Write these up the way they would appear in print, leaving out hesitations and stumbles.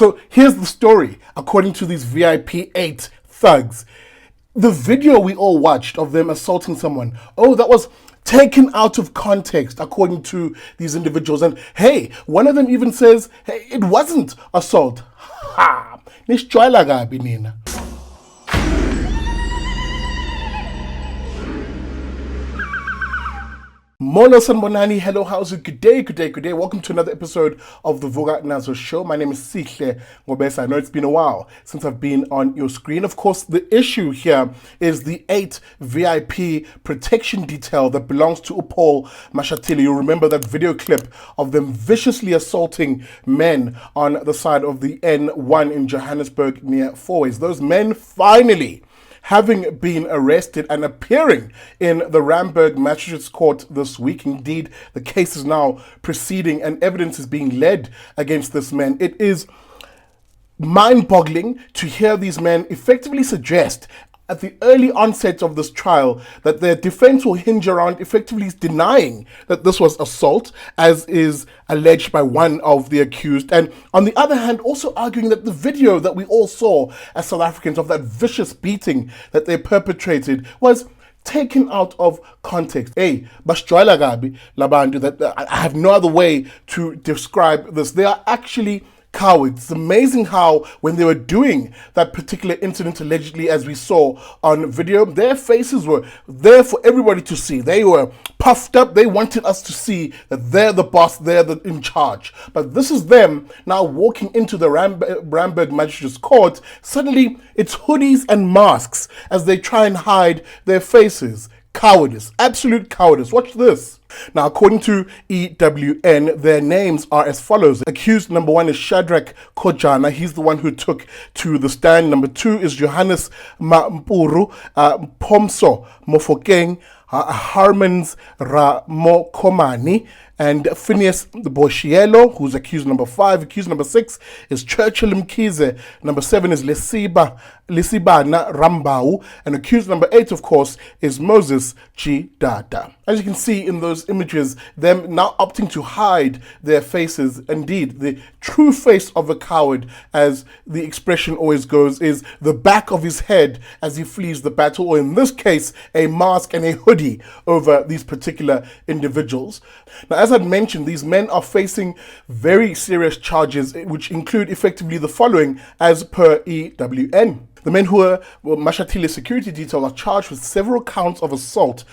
So here's the story, according to these VIP 8 thugs. The video we all watched of them assaulting someone, that was taken out of context, according to these individuals. And hey, one of them even says, hey, it wasn't assault. Ha! Nishjwayela kabi nina. Molo Sanbonani, hello, how's it? Good day. Welcome to another episode of the Vuka Nazo Show. My name is Sihle Ngobesa. I know it's been a while since I've been on your screen. Of course, the issue here is the 8 VIP protection detail that belongs to Upol Mashatile. You remember that video clip of them viciously assaulting men on the side of the N1 in Johannesburg near Fourways. Those men finally having been arrested and appearing in the Randburg Magistrates Court this week. Indeed, the case is now proceeding and evidence is being led against this man. It is mind-boggling to hear these men effectively suggest at the early onset of this trial that their defense will hinge around effectively denying that this was assault, as is alleged by one of the accused, and on the other hand also arguing that the video that we all saw as South Africans of that vicious beating that they perpetrated was taken out of context. Hey, bashjwayela kabi labantu, that I have no other way to describe this. They are actually cowards. It's amazing how when they were doing that particular incident, allegedly, as we saw on video, their faces were there for everybody to see. They were puffed up. They wanted us to see that they're the boss, they're in charge. But this is them now walking into the Randburg Magistrates Court. Suddenly, it's hoodies and masks as they try and hide their faces. Cowardice, absolute cowardice. Watch this. Now, according to EWN, their names are as follows. Accused number 1 is Shadrach Kojana. He's the one who took to the stand. Number 2 is Johannes Mampuru, Pomso Mofokeng, Harmans Ramokomani, and Phineas Boshielo, who's accused number 5. Accused number 6 is Churchill Mkize. Number 7 is Lisibana Rambau. And accused number 8, of course, is Moses G. Dada. As you can see in those images, them now opting to hide their faces. Indeed, the true face of a coward, as the expression always goes, is the back of his head as he flees the battle, or in this case, a mask and a hoodie over these particular individuals. Now, as I'd mentioned, these men are facing very serious charges, which include effectively the following as per EWN. The men who were Mashatile security detail are charged with several counts of assault,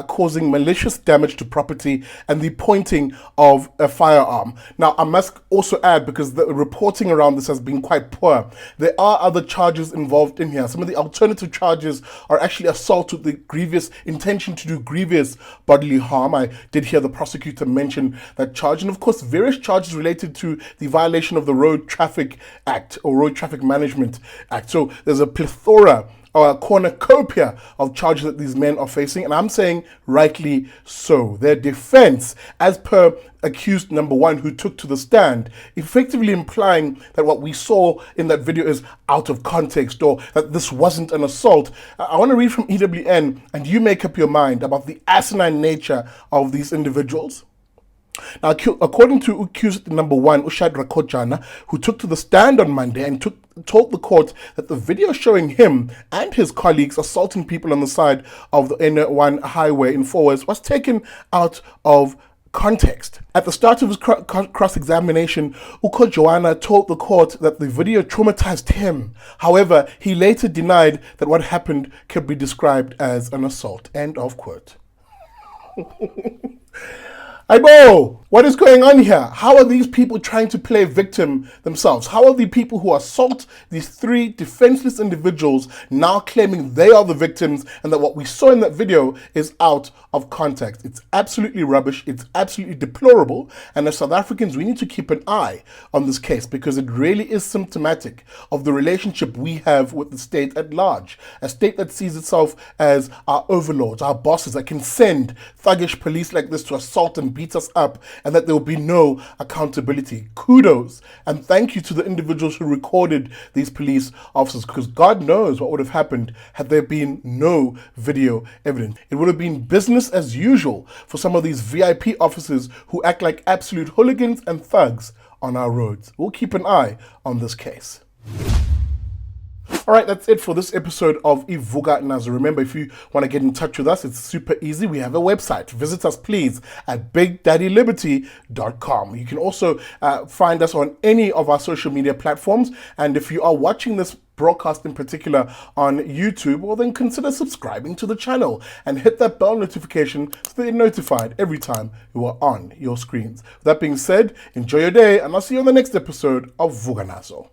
causing malicious damage to property and the pointing of a firearm. Now, I must also add, because the reporting around this has been quite poor, there are other charges involved in here. Some of the alternative charges are actually assault with the grievous intention to do grievous bodily harm. I did hear the prosecutor mention that charge, and of course various charges related to the violation of the Road Traffic Act or Road Traffic Management Act. So there's a plethora or a cornucopia of charges that these men are facing, and I'm saying rightly so. Their defense, as per accused number 1 who took to the stand, effectively implying that what we saw in that video is out of context, or that this wasn't an assault. I want to read from EWN, and you make up your mind about the asinine nature of these individuals. Now, according to accused number 1, Shadrach Kojana, who took to the stand on Monday and told the court that the video showing him and his colleagues assaulting people on the side of the N1 highway in Fourways was taken out of context. At the start of his cross-examination, Kojana told the court that the video traumatized him. However, he later denied that what happened could be described as an assault. End of quote. Aibo, what is going on here? How are these people trying to play victim themselves? How are the people who assault these 3 defenseless individuals now claiming they are the victims and that what we saw in that video is out of context? It's absolutely rubbish. It's absolutely deplorable. And as South Africans, we need to keep an eye on this case, because it really is symptomatic of the relationship we have with the state at large. A state that sees itself as our overlords, our bosses, that can send thuggish police like this to assault and beat us up, and that there will be no accountability. Kudos and thank you to the individuals who recorded these police officers, because God knows what would have happened had there been no video evidence. It would have been business as usual for some of these VIP officers who act like absolute hooligans and thugs on our roads. We'll keep an eye on this case. All right, that's it for this episode of Vuka Nazo. Remember, if you want to get in touch with us, it's super easy. We have a website. Visit us, please, at BigDaddyLiberty.com. You can also find us on any of our social media platforms. And if you are watching this broadcast in particular on YouTube, well, then consider subscribing to the channel and hit that bell notification so that you're notified every time you are on your screens. With that being said, enjoy your day, and I'll see you on the next episode of Vuka Nazo.